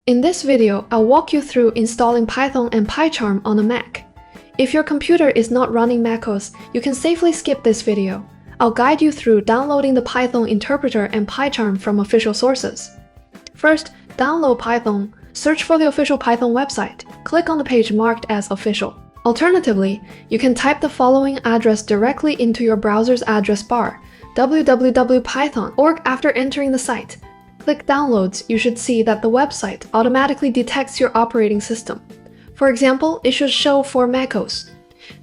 In this video, I'll walk you through installing Python and PyCharm on a Mac. If your computer is not running MacOS, you can safely skip this video. I'll guide you through downloading the Python interpreter and PyCharm from official sources. First, download Python. Search for the official Python website. Click on the page marked as official. Alternatively, you can type the following address directly into your browser's address bar, www.python.org. After entering the site, click Downloads. You should see that the website automatically detects your operating system. For example, it should show for MacOS.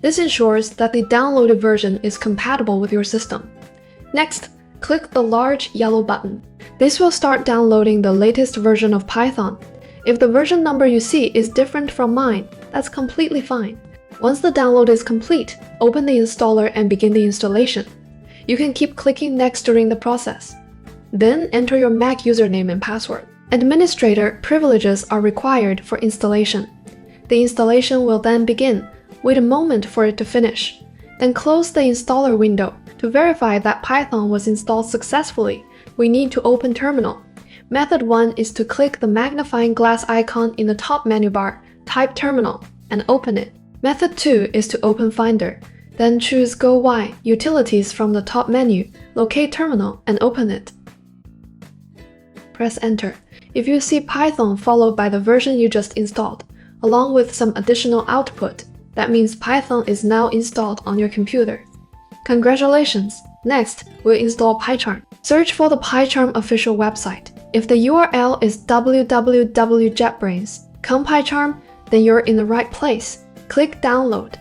This ensures that the downloaded version is compatible with your system. Next, click the large yellow button. This will start downloading the latest version of Python. If the version number you see is different from mine, that's completely fine. Once the download is complete, open the installer and begin the installation. You can keep clicking Next during the process. Then enter your Mac username and password. Administrator privileges are required for installation. The installation will then begin. Wait a moment for it to finish. Then close the installer window. To verify that Python was installed successfully, we need to open Terminal. Method 1 is to click the magnifying glass icon in the top menu bar, type Terminal, and open it. Method 2 is to open Finder. Then choose Go Y Utilities from the top menu, locate Terminal, and open it. Press Enter. If you see Python followed by the version you just installed, along with some additional output, that means Python is now installed on your computer. Congratulations! Next, we'll install PyCharm. Search for the PyCharm official website. If the URL is www.jetbrains, PyCharm, then you're in the right place. Click Download.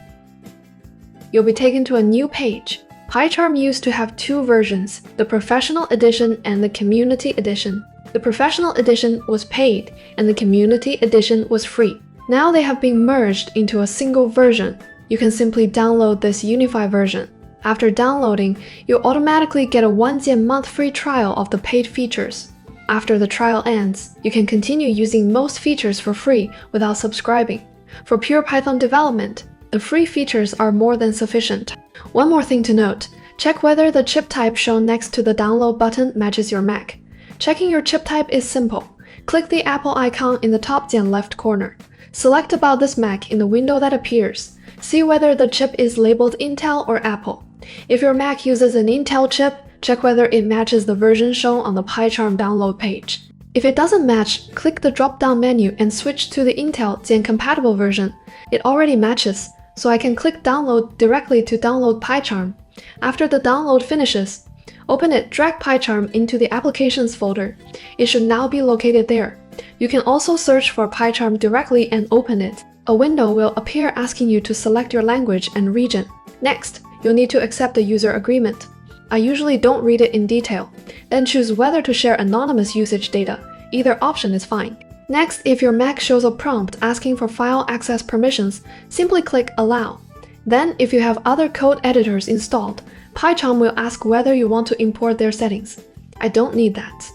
You'll be taken to a new page. PyCharm used to have two versions, the Professional Edition and the Community Edition. The Professional Edition was paid, and the Community Edition was free. Now they have been merged into a single version. You can simply download this unified version. After downloading, you'll automatically get a 1 month free trial of the paid features. After the trial ends, you can continue using most features for free without subscribing. For pure Python development, the free features are more than sufficient. One more thing to note, check whether the chip type shown next to the download button matches your Mac. Checking your chip type is simple. Click the Apple icon in the top left corner. Select about this Mac in the window that appears. See whether the chip is labeled Intel or Apple. If your Mac uses an Intel chip, check whether it matches the version shown on the PyCharm download page. If it doesn't match, click the drop-down menu and switch to the Intel compatible version. It already matches, so I can click Download directly to download PyCharm. After the download finishes, open it, drag PyCharm into the Applications folder. It should now be located there. You can also search for PyCharm directly and open it. A window will appear asking you to select your language and region. Next, you'll need to accept the user agreement. I usually don't read it in detail. Then choose whether to share anonymous usage data. Either option is fine. Next, if your Mac shows a prompt asking for file access permissions, simply click Allow. Then, if you have other code editors installed, PyCharm will ask whether you want to import their settings. I don't need that,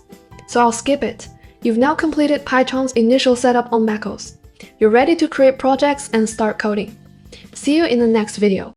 so I'll skip it. You've now completed PyCharm's initial setup on MacOS. You're ready to create projects and start coding. See you in the next video.